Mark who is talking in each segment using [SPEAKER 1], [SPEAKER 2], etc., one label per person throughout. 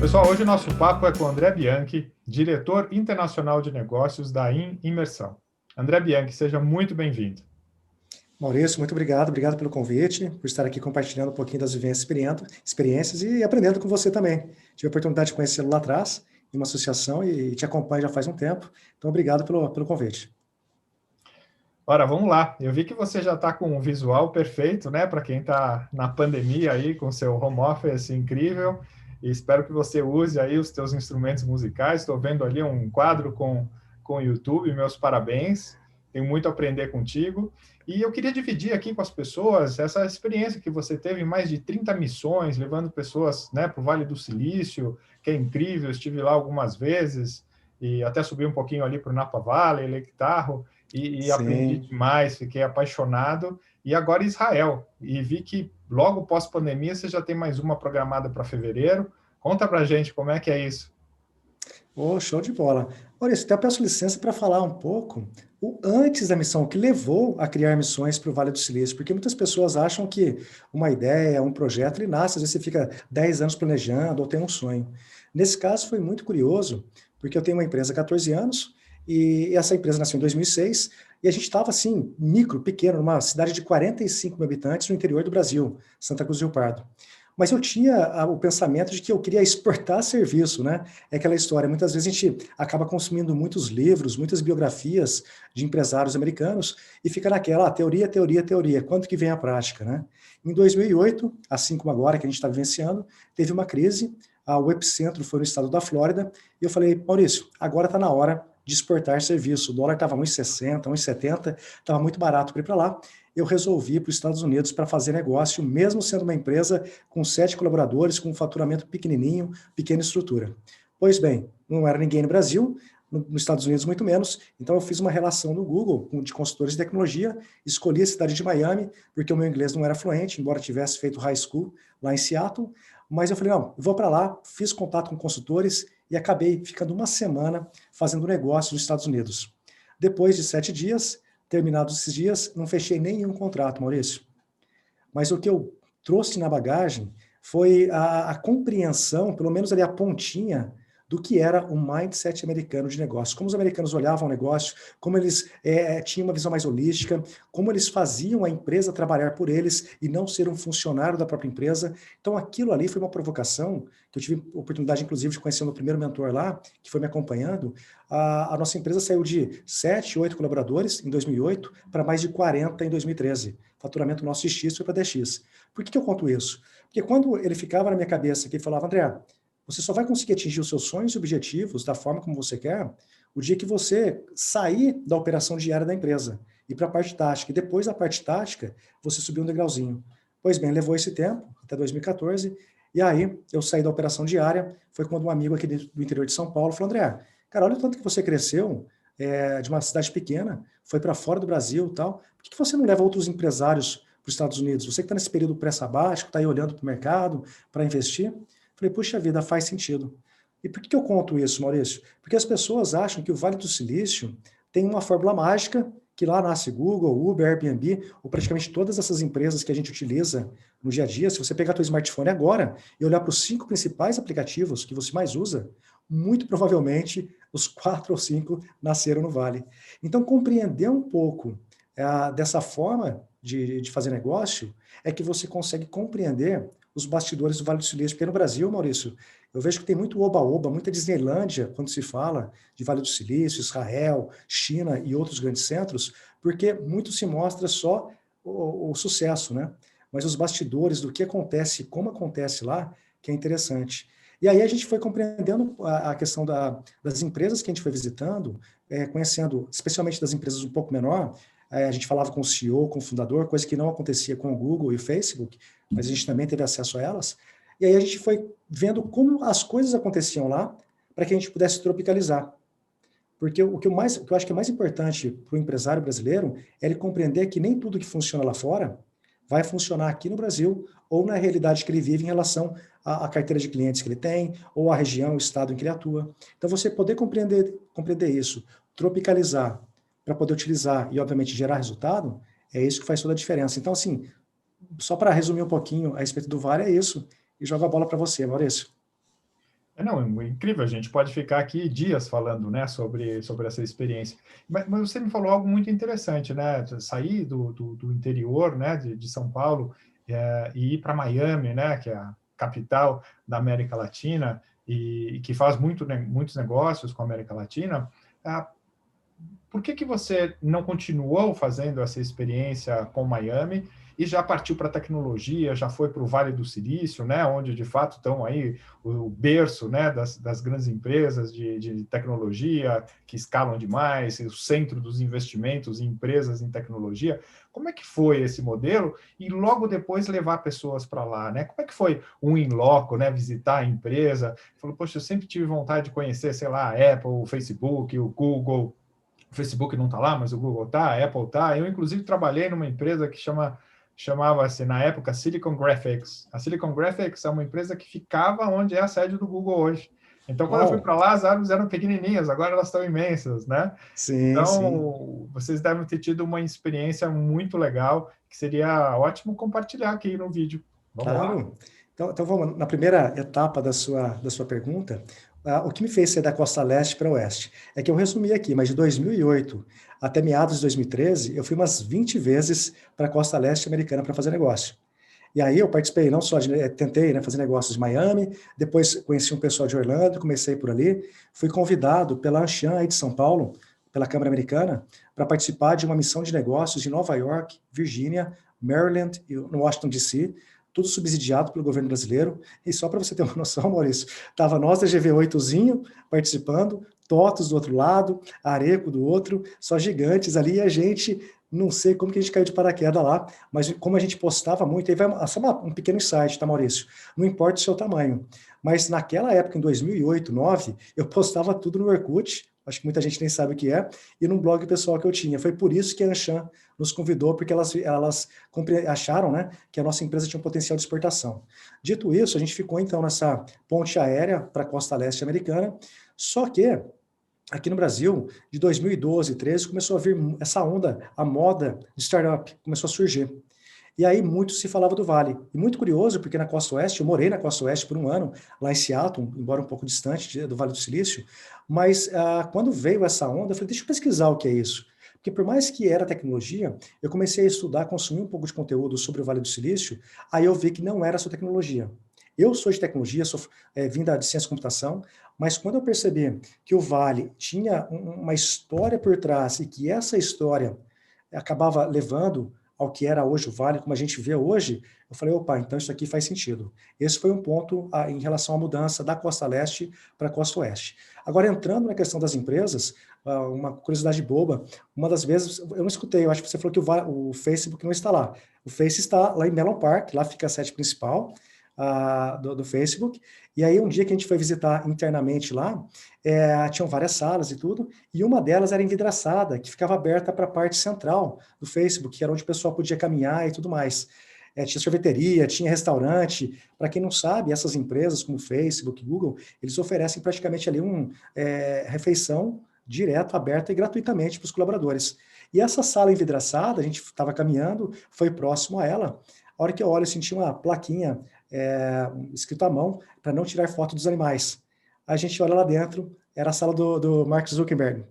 [SPEAKER 1] Pessoal, hoje o nosso papo é com André Bianchi, diretor internacional de negócios da Imersão. André Bianchi, seja muito bem-vindo.
[SPEAKER 2] Maurício, muito obrigado. Obrigado pelo convite, por estar aqui compartilhando um pouquinho das vivências, experiências e aprendendo com você também. Tive a oportunidade de conhecê-lo lá atrás, em uma associação, e te acompanho já faz um tempo. Então, obrigado pelo convite.
[SPEAKER 1] Ora, vamos lá. Eu vi que você já está com um visual perfeito, né? Para quem está na pandemia aí, com seu home office incrível. E espero que você use aí os seus instrumentos musicais. Estou vendo ali um quadro com o YouTube. Meus parabéns. Tenho muito a aprender contigo. E eu queria dividir aqui com as pessoas essa experiência que você teve em mais de 30 missões, levando pessoas, né, para o Vale do Silício, que é incrível. Eu estive lá algumas vezes e até subi um pouquinho ali para o Napa Valley, Lake Tahoe. E aprendi
[SPEAKER 2] Sim.
[SPEAKER 1] demais, fiquei apaixonado. E agora Israel. E vi que logo pós-pandemia você já tem mais uma programada para fevereiro. Conta para a gente como é que é isso.
[SPEAKER 2] Oh, show de bola. Maurício, até peço licença para falar um pouco o antes da missão, o que levou a criar missões para o Vale do Silício, porque muitas pessoas acham que uma ideia, um projeto, ele nasce, às vezes você fica 10 anos planejando ou tem um sonho. Nesse caso foi muito curioso, porque eu tenho uma empresa há 14 anos, e essa empresa nasceu em 2006, e a gente estava assim, micro, pequeno, numa cidade de 45 mil habitantes no interior do Brasil, Santa Cruz do Rio Pardo. Mas eu tinha o pensamento de que eu queria exportar serviço, né? É aquela história, muitas vezes a gente acaba consumindo muitos livros, muitas biografias de empresários americanos e fica naquela, teoria, teoria, teoria, quanto que vem a prática, né? Em 2008, assim como agora que a gente está vivenciando, teve uma crise, o epicentro foi no estado da Flórida, e eu falei, Maurício, agora está na hora de exportar serviço. O dólar estava 1,60, 1,70, estava muito barato para ir para lá. Eu resolvi ir para os Estados Unidos para fazer negócio, mesmo sendo uma empresa com 7 colaboradores, com um faturamento pequenininho, pequena estrutura. Pois bem, não era ninguém no Brasil, nos Estados Unidos muito menos, então eu fiz uma relação no Google de consultores de tecnologia, escolhi a cidade de Miami, porque o meu inglês não era fluente, embora tivesse feito high school lá em Seattle, mas eu falei, não, vou para lá, fiz contato com consultores e acabei ficando uma semana fazendo negócio nos Estados Unidos. Depois de 7 dias, terminados esses dias, não fechei nenhum contrato, Maurício. Mas o que eu trouxe na bagagem foi a compreensão, pelo menos ali a pontinha, do que era o mindset americano de negócio, como os americanos olhavam o negócio, como eles tinham uma visão mais holística, como eles faziam a empresa trabalhar por eles e não ser um funcionário da própria empresa. Então aquilo ali foi uma provocação, que eu tive a oportunidade inclusive de conhecer o meu primeiro mentor lá, que foi me acompanhando. A nossa empresa saiu de 7, 8 colaboradores em 2008 para mais de 40 em 2013. Faturamento nosso de X foi para 10x. Por que eu conto isso? Porque quando ele ficava na minha cabeça que ele falava, André, você só vai conseguir atingir os seus sonhos e objetivos da forma como você quer o dia que você sair da operação diária da empresa e para a parte tática. E depois da parte tática, você subir um degrauzinho. Pois bem, levou esse tempo, até 2014, e aí eu saí da operação diária, foi quando um amigo aqui do interior de São Paulo falou, André, cara, olha o tanto que você cresceu de uma cidade pequena, foi para fora do Brasil e tal, por que você não leva outros empresários para os Estados Unidos? Você que está nesse período pré-sabático, está aí olhando para o mercado, para investir? Falei, puxa vida, faz sentido. E por que eu conto isso, Maurício? Porque as pessoas acham que o Vale do Silício tem uma fórmula mágica, que lá nasce Google, Uber, Airbnb, ou praticamente todas essas empresas que a gente utiliza no dia a dia. Se você pegar seu smartphone agora e olhar para os 5 principais aplicativos que você mais usa, muito provavelmente os 4 ou 5 nasceram no Vale. Então, compreender um pouco dessa forma de fazer negócio é que você consegue compreender os bastidores do Vale do Silício. Porque no Brasil, Maurício, eu vejo que tem muito oba-oba, muita Disneylândia quando se fala de Vale do Silício, Israel, China e outros grandes centros, porque muito se mostra só o sucesso, né? Mas os bastidores do que acontece, como acontece lá, que é interessante. E aí a gente foi compreendendo a questão das empresas que a gente foi visitando, conhecendo, especialmente das empresas um pouco menor, a gente falava com o CEO, com o fundador, coisa que não acontecia com o Google e o Facebook, mas a gente também teve acesso a elas. E aí a gente foi vendo como as coisas aconteciam lá, para que a gente pudesse tropicalizar. Porque o que eu acho que é mais importante para o empresário brasileiro é ele compreender que nem tudo que funciona lá fora vai funcionar aqui no Brasil ou na realidade que ele vive em relação à carteira de clientes que ele tem, ou à região, o estado em que ele atua. Então, você poder compreender isso, tropicalizar, para poder utilizar e, obviamente, gerar resultado, é isso que faz toda a diferença. Então, assim, só para resumir um pouquinho a respeito do Vale, é isso. E jogo a bola para você, Maurício.
[SPEAKER 1] Não, é incrível, a gente pode ficar aqui dias falando, né, sobre essa experiência. Mas você me falou algo muito interessante, né, sair do interior, né, de São Paulo, e ir para Miami, né, que é a capital da América Latina, e que faz muitos negócios com a América Latina. ah, por que você não continuou fazendo essa experiência com Miami e já partiu para a tecnologia, já foi para o Vale do Silício, né, onde de fato estão aí o berço, né, das grandes empresas de tecnologia que escalam demais, o centro dos investimentos em empresas em tecnologia? Como é que foi esse modelo? E logo depois levar pessoas para lá, né? Como é que foi um in loco, né, visitar a empresa? Falou, poxa, eu sempre tive vontade de conhecer, sei lá, a Apple, o Facebook, o Google. O Facebook não está lá, mas o Google está, a Apple está. Eu, inclusive, trabalhei numa empresa que chamava-se, na época, Silicon Graphics. A Silicon Graphics é uma empresa que ficava onde é a sede do Google hoje. Então, quando eu fui
[SPEAKER 2] Uau!
[SPEAKER 1] para lá, as árvores eram pequenininhas, agora elas estão imensas, né?
[SPEAKER 2] Sim, sim.
[SPEAKER 1] Então, vocês devem ter tido uma experiência muito legal, que seria ótimo compartilhar aqui no vídeo. Vamos lá.
[SPEAKER 2] Claro. Então vamos na primeira etapa da sua pergunta, o que me fez sair da costa leste para oeste? É que eu resumi aqui, mas de 2008 até meados de 2013, eu fui umas 20 vezes para a costa leste americana para fazer negócio. E aí eu participei não só de, tentei, né, fazer negócios de Miami, depois conheci um pessoal de Orlando, comecei por ali, fui convidado pela Anshan aí de São Paulo, pela Câmara Americana, para participar de uma missão de negócios em Nova York, Virgínia, Maryland e no Washington DC, tudo subsidiado pelo governo brasileiro. E só para você ter uma noção, Maurício, estava nós da GV8zinho participando, TOTUS do outro lado, Areco do outro, só gigantes ali, e a gente, não sei como que a gente caiu de paraquedas lá, mas como a gente postava muito, aí vai só um pequeno insight, tá, Maurício? Não importa o seu tamanho, mas naquela época, em 2008, 2009, eu postava tudo no Orkut, acho que muita gente nem sabe o que é, e num blog pessoal que eu tinha. Foi por isso que a Anshan nos convidou, porque elas acharam, né, que a nossa empresa tinha um potencial de exportação. Dito isso, a gente ficou então nessa ponte aérea para a costa leste americana, só que aqui no Brasil, de 2012, 2013, começou a vir essa onda, a moda de startup começou a surgir. E aí muito se falava do Vale. E muito curioso, porque na Costa Oeste, eu morei na Costa Oeste por um ano, lá em Seattle, embora um pouco distante do Vale do Silício, mas quando veio essa onda, eu falei, deixa eu pesquisar o que é isso. Porque por mais que era tecnologia, eu comecei a estudar, consumir um pouco de conteúdo sobre o Vale do Silício, aí eu vi que não era só tecnologia. Eu sou de tecnologia, sou vinda de ciência e computação, mas quando eu percebi que o Vale tinha uma história por trás e que essa história acabava levando ao que era hoje o Vale, como a gente vê hoje, eu falei, opa, então isso aqui faz sentido. Esse foi um ponto em relação à mudança da Costa Leste para a Costa Oeste. Agora, entrando na questão das empresas, uma curiosidade boba, uma das vezes, eu não escutei, eu acho que você falou que o Facebook não está lá. O Face está lá em Melon Park, lá fica a sede principal, do Facebook, e aí um dia que a gente foi visitar internamente lá, tinham várias salas e tudo, e uma delas era envidraçada, que ficava aberta para a parte central do Facebook, que era onde o pessoal podia caminhar e tudo mais. Tinha sorveteria, tinha restaurante. Para quem não sabe, essas empresas como Facebook, Google, eles oferecem praticamente ali refeição direto, aberta e gratuitamente para os colaboradores. E essa sala envidraçada, a gente estava caminhando, foi próximo a ela, a hora que eu olho, eu senti uma plaquinha escrito à mão para não tirar foto dos animais. A gente olha lá dentro, era a sala do Mark Zuckerberg.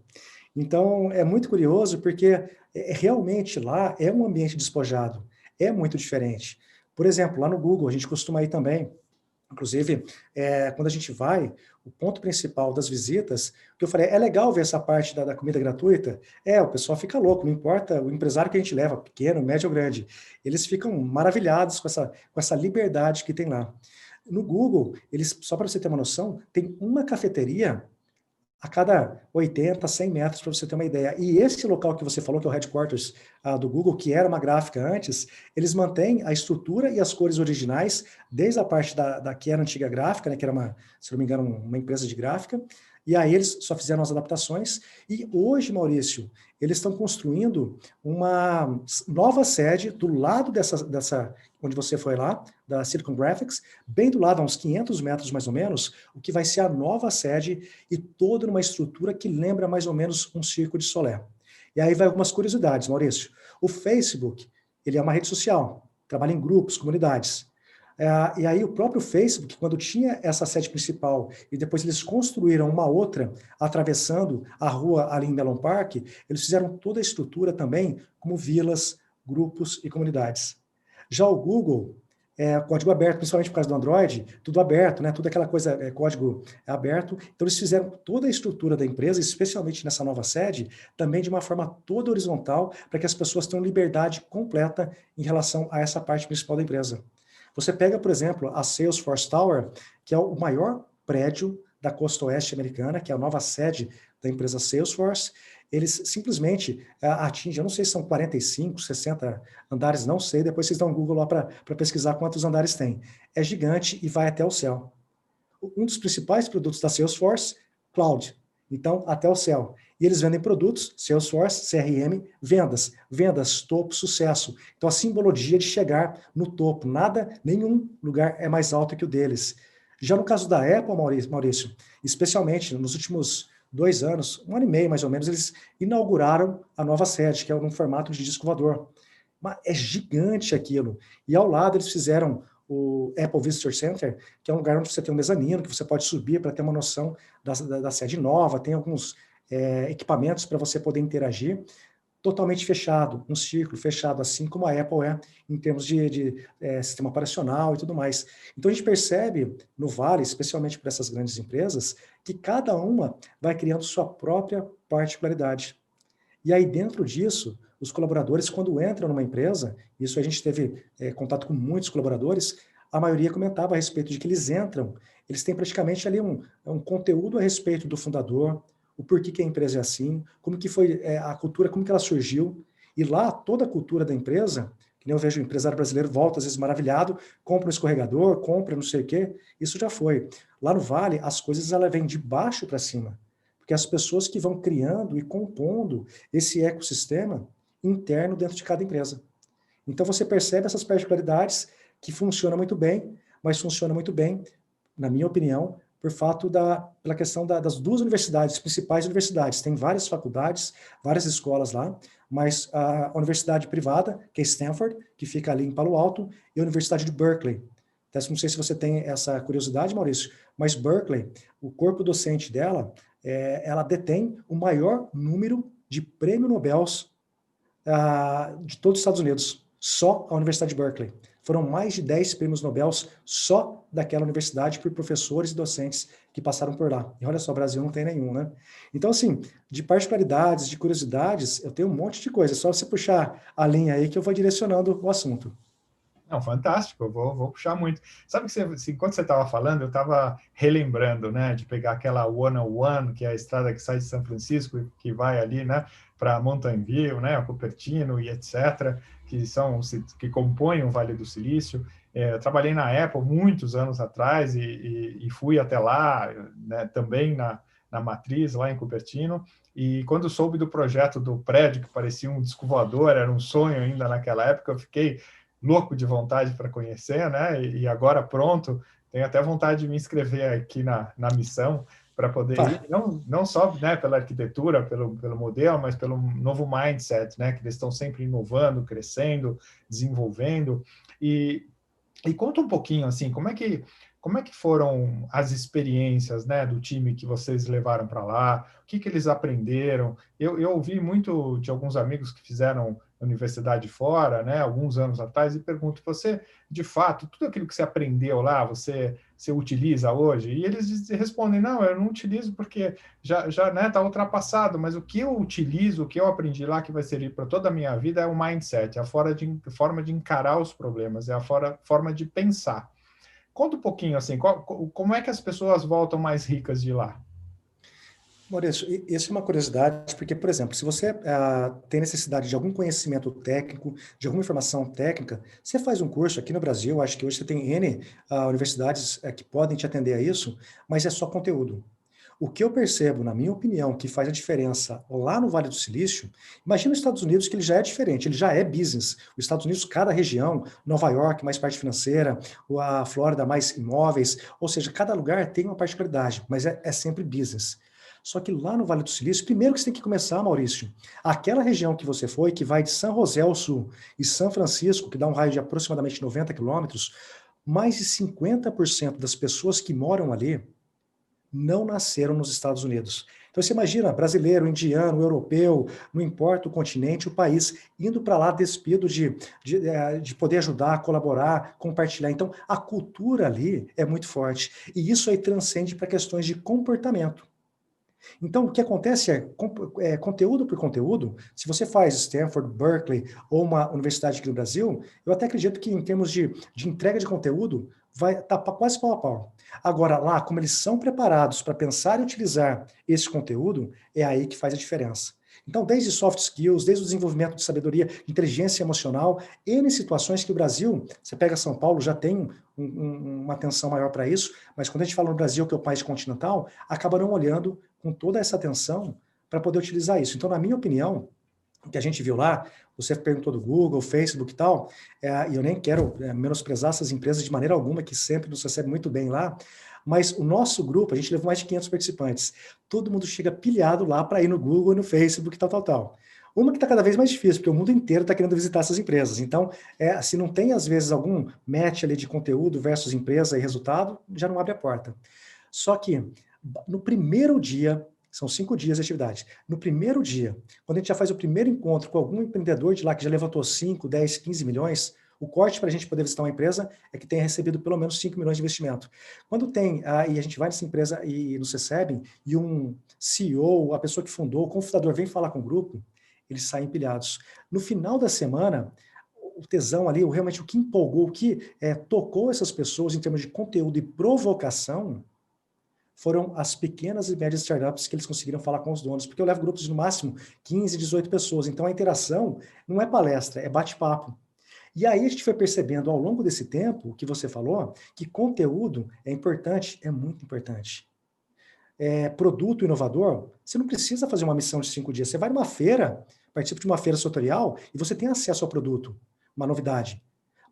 [SPEAKER 2] Então, é muito curioso, porque realmente lá é um ambiente despojado, é muito diferente. Por exemplo, lá no Google, a gente costuma ir também, inclusive, quando a gente vai, o ponto principal das visitas, que eu falei, é legal ver essa parte da comida gratuita? O pessoal fica louco, não importa o empresário que a gente leva, pequeno, médio ou grande, eles ficam maravilhados com essa liberdade que tem lá. No Google, eles, só para você ter uma noção, tem uma cafeteria a cada 80, 100 metros, para você ter uma ideia. E esse local que você falou, que é o headquarters do Google, que era uma gráfica antes, eles mantêm a estrutura e as cores originais, desde a parte da que era a antiga gráfica, né, que era, se não me engano, uma empresa de gráfica, e aí eles só fizeram as adaptações, e hoje, Maurício, eles estão construindo uma nova sede do lado dessa onde você foi lá, da Silicon Graphics, bem do lado, a uns 500 metros mais ou menos, o que vai ser a nova sede e toda numa estrutura que lembra mais ou menos um Circo de Solé. E aí vai algumas curiosidades, Maurício. O Facebook, ele é uma rede social, trabalha em grupos, comunidades. E aí o próprio Facebook, quando tinha essa sede principal e depois eles construíram uma outra atravessando a rua ali em Melon Park, eles fizeram toda a estrutura também como vilas, grupos e comunidades. Já o Google, código aberto, principalmente por causa do Android, tudo aberto, né? Tudo aquela coisa, código aberto. Então eles fizeram toda a estrutura da empresa, especialmente nessa nova sede, também de uma forma toda horizontal, para que as pessoas tenham liberdade completa em relação a essa parte principal da empresa. Você pega, por exemplo, a Salesforce Tower, que é o maior prédio da costa oeste americana, que é a nova sede da empresa Salesforce. Eles simplesmente atingem, eu não sei se são 45, 60 andares, não sei, depois vocês dão um Google lá para pesquisar quantos andares tem. É gigante e vai até o céu. Um dos principais produtos da Salesforce, Cloud. Então, até o céu. E eles vendem produtos, Salesforce, CRM, vendas, topo, sucesso. Então, a simbologia de chegar no topo. Nenhum lugar é mais alto que o deles. Já no caso da Apple, Maurício, especialmente nos últimos 2 anos, 1 ano e meio mais ou menos, eles inauguraram a nova sede, que é um formato de disco voador. Mas é gigante aquilo. E ao lado eles fizeram o Apple Visitor Center, que é um lugar onde você tem um mezanino, que você pode subir para ter uma noção da sede nova, tem alguns equipamentos para você poder interagir, totalmente fechado, um círculo fechado, assim como a Apple é em termos de sistema operacional e tudo mais. Então a gente percebe no Vale, especialmente para essas grandes empresas, que cada uma vai criando sua própria particularidade. E aí, dentro disso, os colaboradores, quando entram numa empresa, isso a gente teve contato com muitos colaboradores, a maioria comentava a respeito de que eles entram, eles têm praticamente ali um conteúdo a respeito do fundador, o porquê que a empresa é assim, como que foi a cultura, como que ela surgiu, e lá toda a cultura da empresa, que nem eu vejo o empresário brasileiro volta às vezes maravilhado, compra um escorregador, compra não sei o quê, isso já foi. Lá no Vale, as coisas ela vêm de baixo para cima, porque as pessoas que vão criando e compondo esse ecossistema interno dentro de cada empresa. Então você percebe essas particularidades que funcionam muito bem, mas funciona muito bem, na minha opinião, pela questão das 2 universidades, principais universidades. Tem várias faculdades, várias escolas lá, mas a universidade privada, que é Stanford, que fica ali em Palo Alto, e a Universidade de Berkeley. Até não sei se você tem essa curiosidade, Maurício, mas Berkeley, o corpo docente dela, ela detém o maior número de prêmios Nobel de todos os Estados Unidos, só a Universidade de Berkeley. Foram mais de 10 prêmios Nobel só daquela universidade por professores e docentes que passaram por lá. E olha só, o Brasil não tem nenhum, né? Então, assim, de particularidades, de curiosidades, eu tenho um monte de coisa. É só você puxar a linha aí que eu vou direcionando o assunto.
[SPEAKER 1] Não, fantástico, eu vou puxar muito. Sabe que enquanto você estava falando, eu estava relembrando, né, de pegar aquela 101, que é a estrada que sai de São Francisco e que vai ali, né, para Mountain View, né, a Cupertino e etc., que compõem o Vale do Silício. Eu trabalhei na Apple muitos anos atrás e fui até lá, né, também na matriz, lá em Cupertino, e quando soube do projeto do prédio, que parecia um disco voador, era um sonho ainda naquela época, eu fiquei louco de vontade para conhecer, né? E agora pronto, tenho até vontade de me inscrever aqui na missão para poder ir, não só, né, pela arquitetura, pelo modelo, mas pelo novo mindset, né? Que eles estão sempre inovando, crescendo, desenvolvendo. E conta um pouquinho, assim, como é que foram as experiências, né, do time que vocês levaram para lá? O que eles aprenderam? Eu ouvi muito de alguns amigos que fizeram universidade fora, né, alguns anos atrás, e pergunto, você, de fato, tudo aquilo que você aprendeu lá, você utiliza hoje? E eles respondem, não, eu não utilizo porque já né, está ultrapassado, mas o que eu utilizo, o que eu aprendi lá que vai servir para toda a minha vida é o mindset, é a forma de encarar os problemas, é a forma de pensar. Conta um pouquinho, assim, como é que as pessoas voltam mais ricas de lá?
[SPEAKER 2] Maurício, isso é uma curiosidade, porque, por exemplo, se você tem necessidade de algum conhecimento técnico, de alguma informação técnica, você faz um curso aqui no Brasil, acho que hoje você tem N universidades que podem te atender a isso, mas é só conteúdo. O que eu percebo, na minha opinião, que faz a diferença lá no Vale do Silício, imagina os Estados Unidos, que ele já é diferente, ele já é business. Os Estados Unidos, cada região, Nova York, mais parte financeira, a Flórida, mais imóveis, ou seja, cada lugar tem uma particularidade, mas é sempre business. Só que lá no Vale do Silício, primeiro que você tem que começar, Maurício, aquela região que você foi, que vai de San José ao sul e São Francisco, que dá um raio de aproximadamente 90 quilômetros, mais de 50% das pessoas que moram ali não nasceram nos Estados Unidos. Então você imagina, brasileiro, indiano, europeu, não importa o continente, o país, indo para lá despido de poder ajudar, colaborar, compartilhar. Então a cultura ali é muito forte. E isso aí transcende para questões de comportamento. Então, o que acontece é conteúdo por conteúdo, se você faz Stanford, Berkeley ou uma universidade aqui no Brasil, eu até acredito que em termos de entrega de conteúdo, vai estar quase pau a pau. Agora, lá, como eles são preparados para pensar e utilizar esse conteúdo, é aí que faz a diferença. Então, desde soft skills, desde o desenvolvimento de sabedoria, inteligência emocional, N situações que o Brasil, você pega São Paulo, já tem uma atenção maior para isso, mas quando a gente fala no Brasil, que é o país continental, acaba não olhando com toda essa atenção para poder utilizar isso. Então, na minha opinião, o que a gente viu lá, você perguntou do Google, Facebook e tal, e eu nem quero menosprezar essas empresas de maneira alguma, que sempre nos recebem muito bem lá, mas o nosso grupo, a gente levou mais de 500 participantes, todo mundo chega pilhado lá para ir no Google, no Facebook, tal. Uma que está cada vez mais difícil, porque o mundo inteiro está querendo visitar essas empresas. Então, se não tem, às vezes, algum match ali de conteúdo versus empresa e resultado, já não abre a porta. Só que, no primeiro dia, são 5 dias de atividade, no primeiro dia, quando a gente já faz o primeiro encontro com algum empreendedor de lá que já levantou 5, 10, 15 milhões, o corte para a gente poder visitar uma empresa é que tenha recebido pelo menos 5 milhões de investimento. Quando tem, e a gente vai nessa empresa e nos recebem, e um CEO, a pessoa que fundou, o cofundador vem falar com o grupo, eles saem empilhados. No final da semana, o tesão ali, realmente o que empolgou, o que tocou essas pessoas em termos de conteúdo e provocação, foram as pequenas e médias startups que eles conseguiram falar com os donos, porque eu levo grupos de no máximo 15, 18 pessoas, então a interação não é palestra, é bate-papo. E aí a gente foi percebendo ao longo desse tempo, o que você falou, que conteúdo é importante, é muito importante. Produto inovador, você não precisa fazer uma missão de 5 dias, você vai numa feira, participa de uma feira setorial e você tem acesso ao produto, uma novidade,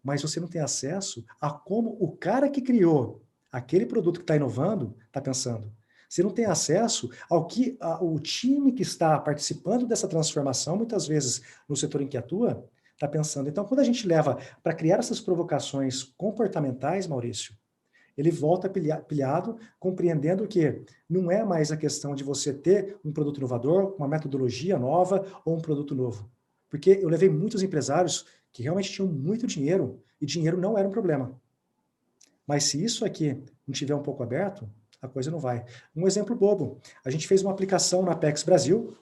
[SPEAKER 2] mas você não tem acesso a como o cara que criou aquele produto que está inovando está pensando. Você não tem acesso ao que o time que está participando dessa transformação, muitas vezes no setor em que atua, está pensando. Então, quando a gente leva para criar essas provocações comportamentais, Maurício, ele volta pilhado, compreendendo que não é mais a questão de você ter um produto inovador, uma metodologia nova ou um produto novo. Porque eu levei muitos empresários que realmente tinham muito dinheiro, e dinheiro não era um problema. Mas se isso aqui não estiver um pouco aberto, a coisa não vai. Um exemplo bobo, a gente fez uma aplicação na Apex Brasil,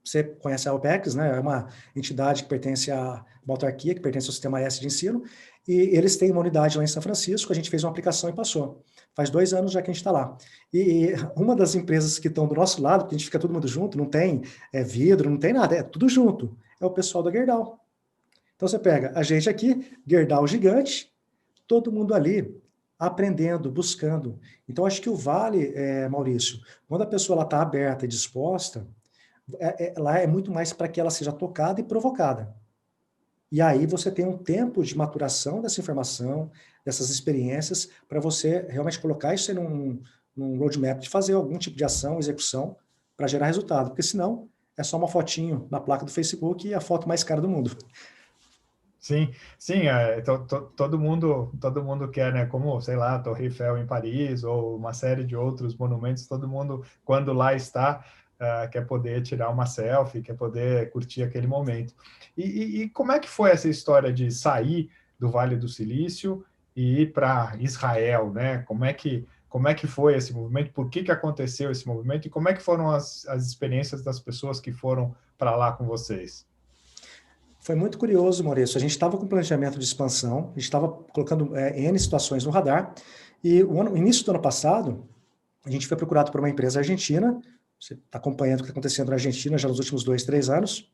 [SPEAKER 2] você conhece a Apex, né? É uma entidade que pertence a uma autarquia, que pertence ao Sistema S de ensino, e eles têm uma unidade lá em São Francisco, a gente fez uma aplicação e passou. Faz 2 anos já que a gente está lá. E uma das empresas que estão do nosso lado, porque a gente fica todo mundo junto, não tem vidro, não tem nada, é tudo junto, é o pessoal da Gerdau. Então você pega a gente aqui, Gerdau gigante, todo mundo ali aprendendo, buscando. Então acho que o vale, Maurício, quando a pessoa está aberta e disposta, lá é muito mais para que ela seja tocada e provocada. E aí você tem um tempo de maturação dessa informação, dessas experiências, para você realmente colocar isso num roadmap de fazer algum tipo de ação, execução, para gerar resultado. Porque senão é só uma fotinho na placa do Facebook e a foto mais cara do mundo.
[SPEAKER 1] Sim, sim, todo mundo quer, né? Como, sei lá, a Torre Eiffel em Paris ou uma série de outros monumentos. Todo mundo, quando lá está, quer poder tirar uma selfie, quer poder curtir aquele momento. E como é que foi essa história de sair do Vale do Silício e ir para Israel, né? Como é que foi esse movimento? Por que aconteceu esse movimento? E como é que foram as experiências das pessoas que foram para lá com vocês?
[SPEAKER 2] Foi muito curioso, Maurício. A gente estava com planejamento de expansão, a gente estava colocando N situações no radar, e o início do ano passado, a gente foi procurado por uma empresa argentina, você está acompanhando o que está acontecendo na Argentina já nos últimos 2, 3 anos,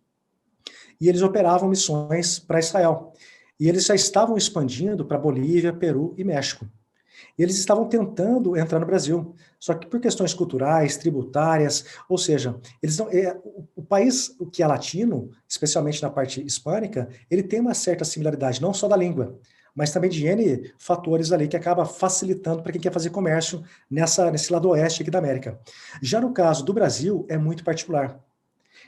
[SPEAKER 2] e eles operavam missões para Israel. E eles já estavam expandindo para Bolívia, Peru e México. E eles estavam tentando entrar no Brasil, só que por questões culturais, tributárias, ou seja, eles não, o país que é latino, especialmente na parte hispânica, ele tem uma certa similaridade, não só da língua, mas também de N fatores ali que acaba facilitando para quem quer fazer comércio nesse lado oeste aqui da América. Já no caso do Brasil, é muito particular.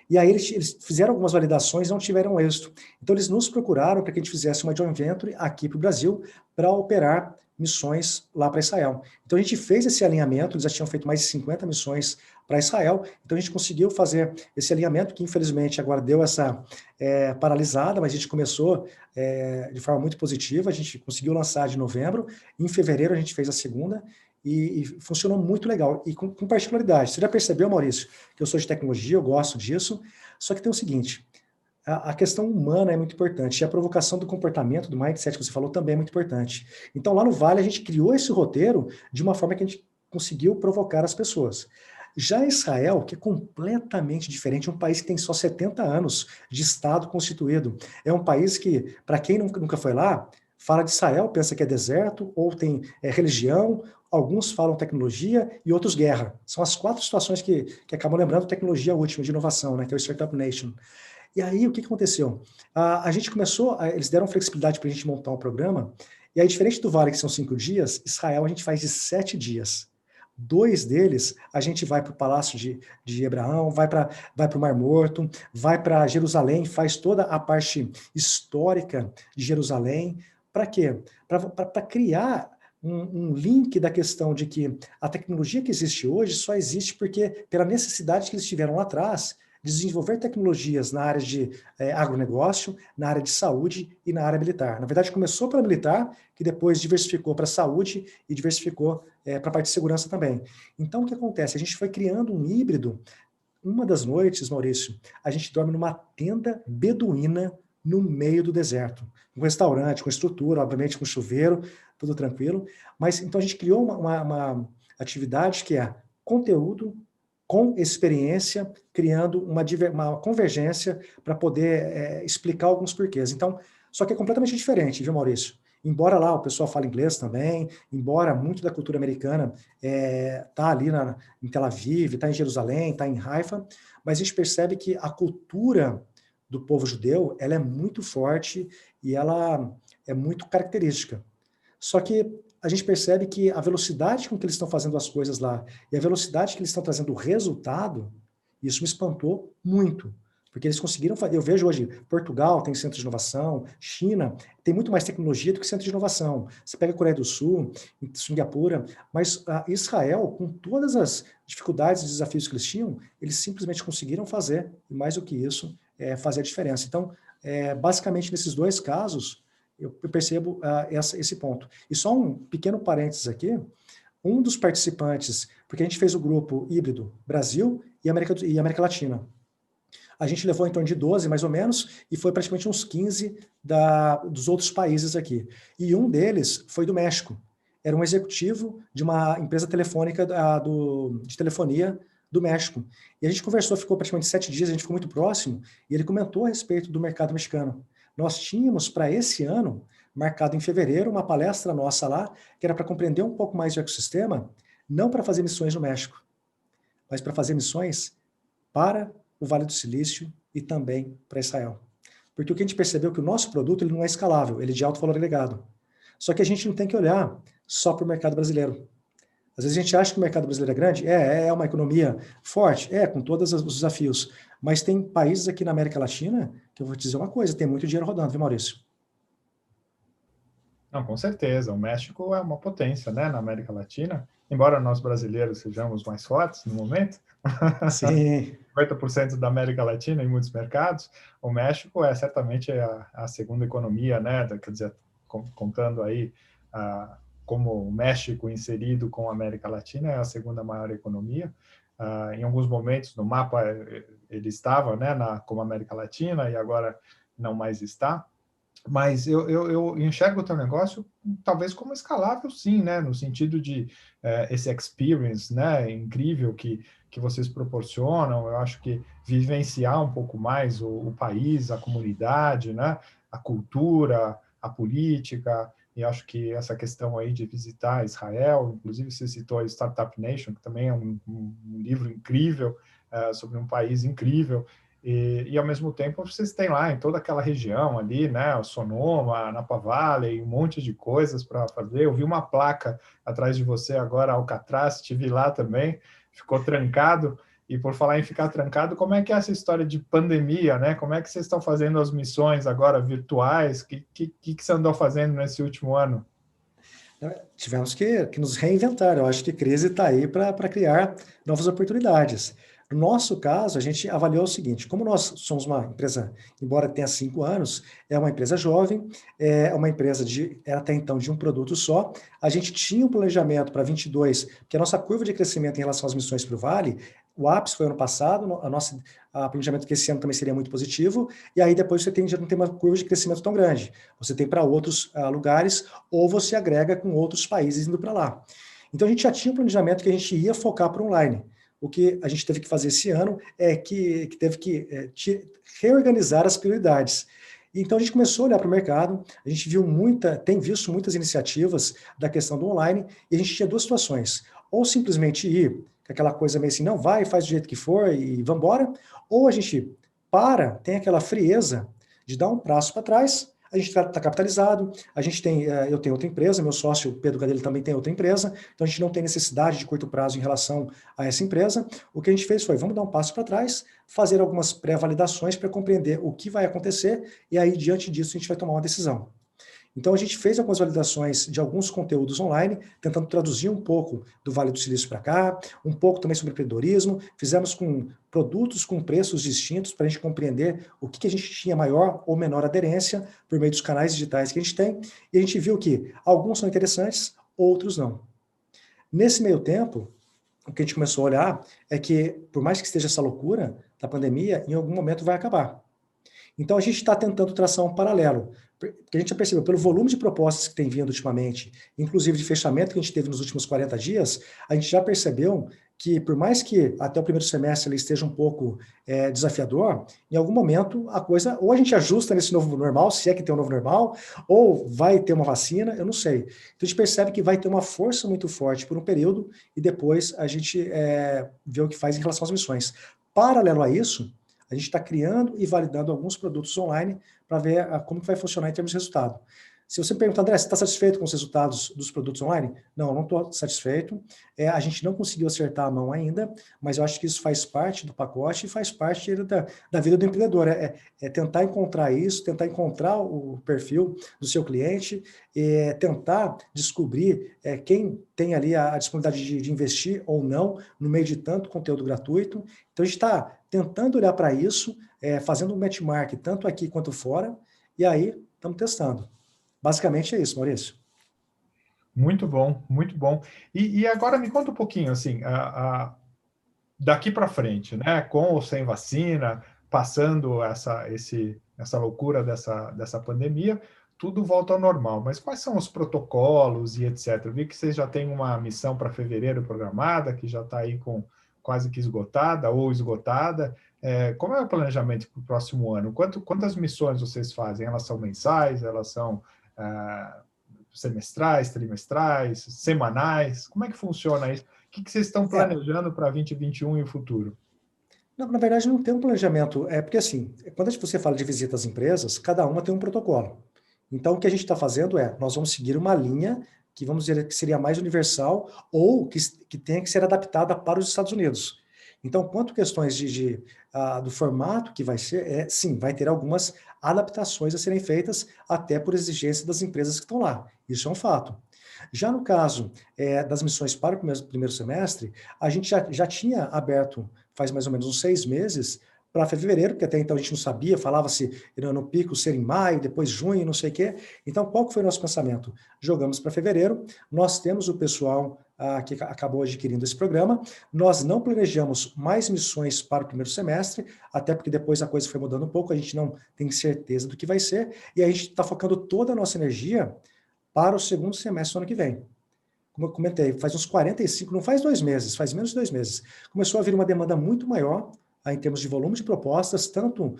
[SPEAKER 2] E aí eles fizeram algumas validações e não tiveram êxito. Então eles nos procuraram para que a gente fizesse uma joint venture aqui para o Brasil para operar missões lá para Israel. Então a gente fez esse alinhamento, eles já tinham feito mais de 50 missões para Israel, então a gente conseguiu fazer esse alinhamento, que infelizmente agora deu essa paralisada, mas a gente começou de forma muito positiva, a gente conseguiu lançar de novembro, em fevereiro a gente fez a segunda, e funcionou muito legal, e com particularidade. Você já percebeu, Maurício, que eu sou de tecnologia, eu gosto disso, só que tem o seguinte, a questão humana é muito importante, e a provocação do comportamento, do mindset que você falou, também é muito importante. Então, lá no Vale, a gente criou esse roteiro de uma forma que a gente conseguiu provocar as pessoas. Já Israel, que é completamente diferente, é um país que tem só 70 anos de Estado constituído. É um país que, para quem nunca foi lá, fala de Israel, pensa que é deserto, ou tem religião, alguns falam tecnologia e outros guerra. São as 4 situações que acabam lembrando tecnologia última, de inovação, né, que é o Startup Nation. E aí, o que aconteceu? A gente começou, eles deram flexibilidade para a gente montar um programa, e aí, diferente do Vale, que são 5 dias, Israel a gente faz de 7 dias. 2 deles, a gente vai para o Palácio de Abraão, vai para o Mar Morto, vai para Jerusalém, faz toda a parte histórica de Jerusalém. Para quê? Para criar um link da questão de que a tecnologia que existe hoje só existe porque, pela necessidade que eles tiveram lá atrás, desenvolver tecnologias na área de agronegócio, na área de saúde e na área militar. Na verdade, começou pela militar, que depois diversificou para a saúde e diversificou para a parte de segurança também. Então, o que acontece? A gente foi criando um híbrido. Uma das noites, Maurício, a gente dorme numa tenda beduína no meio do deserto. Um restaurante, com estrutura, obviamente com chuveiro, tudo tranquilo. Mas então a gente criou uma atividade que é conteúdo com experiência, criando uma convergência para poder explicar alguns porquês. Então, só que é completamente diferente, viu, Maurício? Embora lá o pessoal fale inglês também, embora muito da cultura americana está ali em Tel Aviv, está em Jerusalém, está em Haifa, mas a gente percebe que a cultura do povo judeu ela é muito forte e ela é muito característica. Só que a gente percebe que a velocidade com que eles estão fazendo as coisas lá e a velocidade que eles estão trazendo o resultado, isso me espantou muito. Porque eles conseguiram fazer. Eu vejo hoje, Portugal tem centro de inovação, China tem muito mais tecnologia do que centro de inovação. Você pega a Coreia do Sul, Singapura, mas Israel, com todas as dificuldades e desafios que eles tinham, eles simplesmente conseguiram fazer, e mais do que isso, fazer a diferença. Então, basicamente, nesses 2 casos, eu percebo esse ponto. E só um pequeno parênteses aqui, um dos participantes, porque a gente fez o grupo híbrido Brasil e América Latina. A gente levou em torno de 12, mais ou menos, e foi praticamente uns 15 dos outros países aqui. E um deles foi do México. Era um executivo de uma empresa telefônica de telefonia do México. E a gente conversou, ficou praticamente 7 dias, a gente ficou muito próximo, e ele comentou a respeito do mercado mexicano. Nós tínhamos, para esse ano, marcado em fevereiro, uma palestra nossa lá, que era para compreender um pouco mais do ecossistema, não para fazer missões no México, mas para fazer missões para o Vale do Silício e também para Israel. Porque o que a gente percebeu é que o nosso produto ele não é escalável, ele é de alto valor agregado. Só que a gente não tem que olhar só para o mercado brasileiro. Às vezes a gente acha que o mercado brasileiro é grande, é uma economia forte, com todos os desafios. Mas tem países aqui na América Latina que eu vou te dizer uma coisa, tem muito dinheiro rodando, viu, Maurício?
[SPEAKER 1] Não, com certeza. O México é uma potência, né, na América Latina. Embora nós brasileiros sejamos mais fortes no momento,
[SPEAKER 2] Sim.
[SPEAKER 1] 50% da América Latina em muitos mercados, o México é certamente a segunda economia, né? Quer dizer, contando aí como o México inserido com a América Latina é a segunda maior economia. Em alguns momentos no mapa ele estava, né, como América Latina e agora não mais está. Mas eu enxergo o teu negócio talvez como escalável, sim, né? No sentido de esse experience, né? Incrível que vocês proporcionam. Eu acho que vivenciar um pouco mais o país, a comunidade, né? A cultura, a política. E acho que essa questão aí de visitar Israel, inclusive você citou a Startup Nation, que também é um livro incrível sobre um país incrível. E ao mesmo tempo vocês têm lá em toda aquela região ali, né, o Sonoma, Napa Valley, um monte de coisas para fazer. Eu vi uma placa atrás de você agora, Alcatraz, estive lá também, ficou trancado E por falar em ficar trancado, como é que é essa história de pandemia, né? Como é que vocês estão fazendo as missões agora virtuais? O que você andou fazendo nesse último ano?
[SPEAKER 2] Tivemos que nos reinventar. Eu acho que crise está aí para criar novas oportunidades. No nosso caso, a gente avaliou o seguinte: como nós somos uma empresa, embora tenha 5 anos, é uma empresa jovem, é uma empresa até então de um produto só. A gente tinha um planejamento para 22, porque a nossa curva de crescimento em relação às missões para o Vale, o ápice foi ano passado, a planejamento que esse ano também seria muito positivo, e aí depois já não tem uma curva de crescimento tão grande. Você tem para outros lugares, ou você agrega com outros países indo para lá. Então a gente já tinha um planejamento que a gente ia focar para online. O que a gente teve que fazer esse ano é que teve que reorganizar as prioridades. Então a gente começou a olhar para o mercado, a gente tem visto muitas iniciativas da questão do online, e a gente tinha duas situações: ou simplesmente ir com aquela coisa meio assim, não, vai, faz do jeito que for e vamos embora, ou a gente tem aquela frieza de dar um passo para trás. A gente está capitalizado, eu tenho outra empresa, meu sócio Pedro Gadelha também tem outra empresa, então a gente não tem necessidade de curto prazo em relação a essa empresa. O que a gente fez foi, vamos dar um passo para trás, fazer algumas pré-validações para compreender o que vai acontecer, e aí, diante disso, a gente vai tomar uma decisão. Então, a gente fez algumas validações de alguns conteúdos online, tentando traduzir um pouco do Vale do Silício para cá, um pouco também sobre empreendedorismo, fizemos com produtos com preços distintos para a gente compreender o que a gente tinha maior ou menor aderência por meio dos canais digitais que a gente tem, e a gente viu que alguns são interessantes, outros não. Nesse meio tempo, o que a gente começou a olhar é que, por mais que esteja essa loucura da pandemia, em algum momento vai acabar. Então, a gente está tentando traçar um paralelo, porque a gente já percebeu, pelo volume de propostas que tem vindo ultimamente, inclusive de fechamento que a gente teve nos últimos 40 dias, a gente já percebeu que, por mais que até o primeiro semestre ele esteja um pouco desafiador, em algum momento a coisa, ou a gente ajusta nesse novo normal, se é que tem um novo normal, ou vai ter uma vacina, eu não sei. Então, a gente percebe que vai ter uma força muito forte por um período, e depois a gente vê o que faz em relação às missões. Paralelo a isso, a gente está criando e validando alguns produtos online para ver como que vai funcionar em termos de resultado. Se você me perguntar, André, você está satisfeito com os resultados dos produtos online? Não, não estou satisfeito. A gente não conseguiu acertar a mão ainda, mas eu acho que isso faz parte do pacote e faz parte da vida do empreendedor. Tentar encontrar isso, tentar encontrar o perfil do seu cliente, tentar descobrir quem tem ali a disponibilidade de investir ou não no meio de tanto conteúdo gratuito. Então, a gente está tentando olhar para isso, fazendo um benchmark tanto aqui quanto fora, e aí estamos testando. Basicamente é isso, Maurício.
[SPEAKER 1] Muito bom, muito bom. E agora me conta um pouquinho, assim, daqui para frente, né? Com ou sem vacina, passando essa loucura dessa pandemia, tudo volta ao normal. Mas quais são os protocolos e etc? Eu vi que vocês já têm uma missão para fevereiro programada, que já está aí quase que esgotada ou esgotada. Como é o planejamento para o próximo ano? Quantas missões vocês fazem? Elas são mensais? Elas são semestrais, trimestrais, semanais? Como é que funciona isso? O que vocês estão planejando para 2021 e o futuro?
[SPEAKER 2] Na verdade, não tem um planejamento. Porque assim, quando você fala de visita às empresas, cada uma tem um protocolo. Então, o que a gente está fazendo nós vamos seguir uma linha que vamos dizer que seria mais universal ou que tenha que ser adaptada para os Estados Unidos. Então, quanto questões do formato que vai ser, sim, vai ter algumas adaptações a serem feitas até por exigência das empresas que estão lá. Isso é um fato. Já no caso das missões para o primeiro semestre, a gente já tinha aberto faz mais ou menos uns 6 meses para fevereiro, porque até então a gente não sabia, falava-se no pico ser em maio, depois junho, não sei o quê. Então, qual que foi o nosso pensamento? Jogamos para fevereiro, nós temos o pessoal que acabou adquirindo esse programa, nós não planejamos mais missões para o primeiro semestre, até porque depois a coisa foi mudando um pouco, a gente não tem certeza do que vai ser, e a gente está focando toda a nossa energia para o segundo semestre do ano que vem. Como eu comentei, faz uns 45, não faz 2 meses, faz menos de 2 meses. Começou a vir uma demanda muito maior em termos de volume de propostas, tanto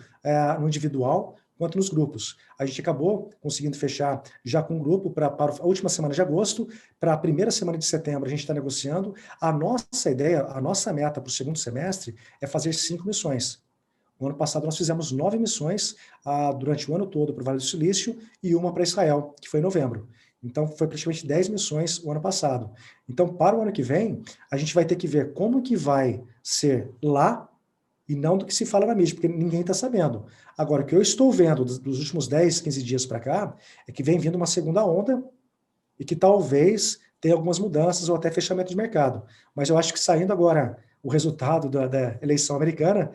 [SPEAKER 2] no individual quanto nos grupos. A gente acabou conseguindo fechar já com um grupo para a última semana de agosto, para a primeira semana de setembro a gente está negociando. A nossa ideia, a nossa meta para o segundo semestre é fazer 5 missões. No ano passado nós fizemos 9 missões durante o ano todo para o Vale do Silício e uma para Israel, que foi em novembro. Então, foi praticamente 10 missões o ano passado. Então, para o ano que vem, a gente vai ter que ver como que vai ser lá e não do que se fala na mídia, porque ninguém está sabendo. Agora, o que eu estou vendo dos últimos 10, 15 dias para cá, é que vem vindo uma segunda onda e que talvez tenha algumas mudanças ou até fechamento de mercado. Mas eu acho que saindo agora o resultado da eleição americana,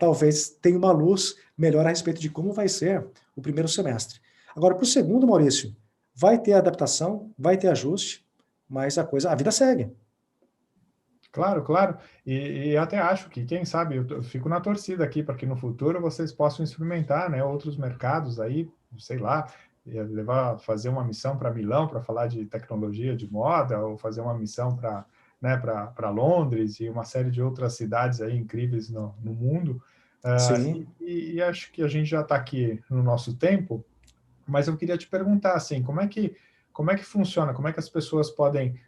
[SPEAKER 2] talvez tenha uma luz melhor a respeito de como vai ser o primeiro semestre. Agora, para o segundo, Maurício, vai ter adaptação, vai ter ajuste, mas a vida segue.
[SPEAKER 1] Claro, claro. E até acho que, quem sabe, eu fico na torcida aqui para que no futuro vocês possam experimentar, né, outros mercados aí, sei lá, fazer uma missão para Milão para falar de tecnologia de moda, ou fazer uma missão para, né, para Londres e uma série de outras cidades aí incríveis no mundo.
[SPEAKER 2] Sim.
[SPEAKER 1] E acho que a gente já está aqui no nosso tempo, mas eu queria te perguntar assim, como é que funciona? Como é que as pessoas podem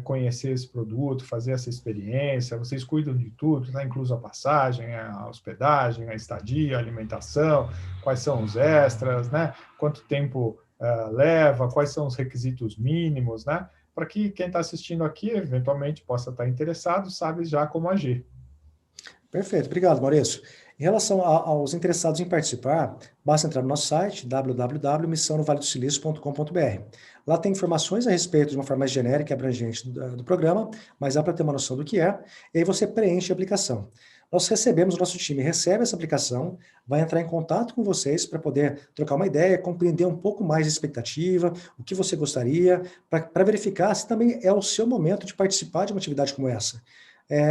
[SPEAKER 1] conhecer esse produto, fazer essa experiência? Vocês cuidam de tudo, está incluso a passagem, a hospedagem, a estadia, a alimentação, quais são os extras, né? Quanto tempo leva, quais são os requisitos mínimos, né? Para que quem está assistindo aqui, eventualmente, possa estar interessado, sabe já como agir.
[SPEAKER 2] Perfeito, obrigado, Maurício. Em relação aos interessados em participar, basta entrar no nosso site, www.missãonovaledosilicio.com.br. Lá tem informações a respeito de uma forma mais genérica e abrangente do programa, mas dá para ter uma noção do que é, e aí você preenche a aplicação. Nós recebemos, o nosso time recebe essa aplicação, vai entrar em contato com vocês para poder trocar uma ideia, compreender um pouco mais a expectativa, o que você gostaria, para verificar se também é o seu momento de participar de uma atividade como essa.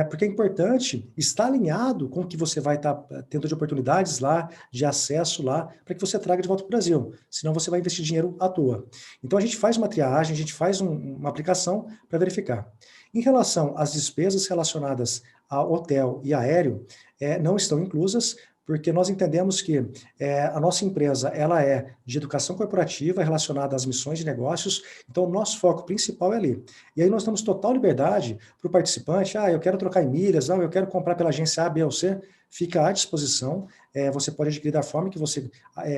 [SPEAKER 2] Porque é importante estar alinhado com o que você vai estar tendo de oportunidades lá, de acesso lá, para que você traga de volta para o Brasil. Senão você vai investir dinheiro à toa. Então a gente faz uma triagem, a gente faz uma aplicação para verificar. Em relação às despesas relacionadas a hotel e aéreo, não estão inclusas, porque nós entendemos que a nossa empresa ela é de educação corporativa relacionada às missões de negócios, então o nosso foco principal é ali. E aí nós damos total liberdade para o participante, eu quero trocar em milhas, não, eu quero comprar pela agência A, B ou C, fica à disposição, você pode adquirir da forma que você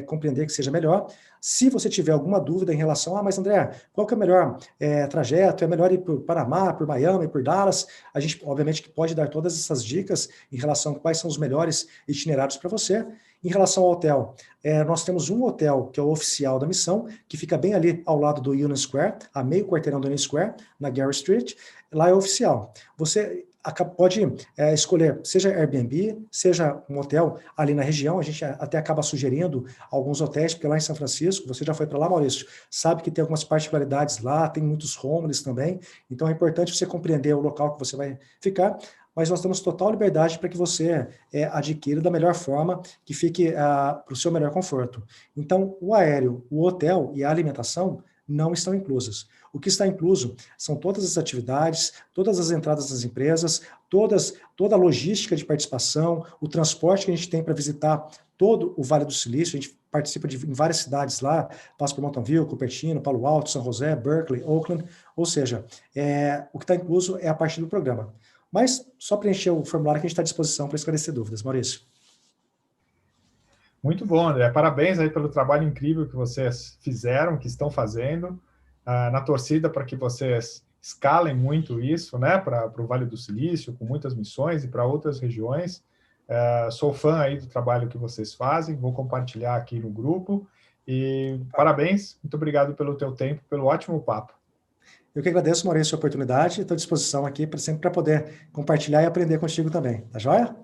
[SPEAKER 2] compreender que seja melhor. Se você tiver alguma dúvida em relação, mas André, qual que é o melhor trajeto? É melhor ir por Panamá, por Miami, por Dallas? A gente, obviamente, que pode dar todas essas dicas em relação a quais são os melhores itinerários para você. Em relação ao hotel, nós temos um hotel que é o oficial da missão, que fica bem ali ao lado do Union Square, a meio quarteirão do Union Square, na Gary Street. Lá é oficial. Você pode escolher, seja Airbnb, seja um hotel ali na região, a gente até acaba sugerindo alguns hotéis, porque lá em São Francisco, você já foi para lá, Maurício, sabe que tem algumas particularidades lá, tem muitos homeless também, então é importante você compreender o local que você vai ficar, mas nós temos total liberdade para que você adquira da melhor forma, que fique para o seu melhor conforto. Então, o aéreo, o hotel e a alimentação não estão inclusas. O que está incluso são todas as atividades, todas as entradas das empresas, toda a logística de participação, o transporte que a gente tem para visitar todo o Vale do Silício, a gente participa em várias cidades lá, passa por Mountain View, Cupertino, Palo Alto, São José, Berkeley, Oakland, ou seja, o que está incluso é a parte do programa. Mas só preencher o formulário que a gente está à disposição para esclarecer dúvidas. Maurício.
[SPEAKER 1] Muito bom, André. Parabéns aí pelo trabalho incrível que vocês fizeram, que estão fazendo, na torcida para que vocês escalem muito isso, né, para o Vale do Silício, com muitas missões e para outras regiões. Sou fã aí do trabalho que vocês fazem, vou compartilhar aqui no grupo. E parabéns, muito obrigado pelo teu tempo, pelo ótimo papo.
[SPEAKER 2] Eu que agradeço, Maurício, a oportunidade, estou à disposição aqui sempre para poder compartilhar e aprender contigo também. Tá joia?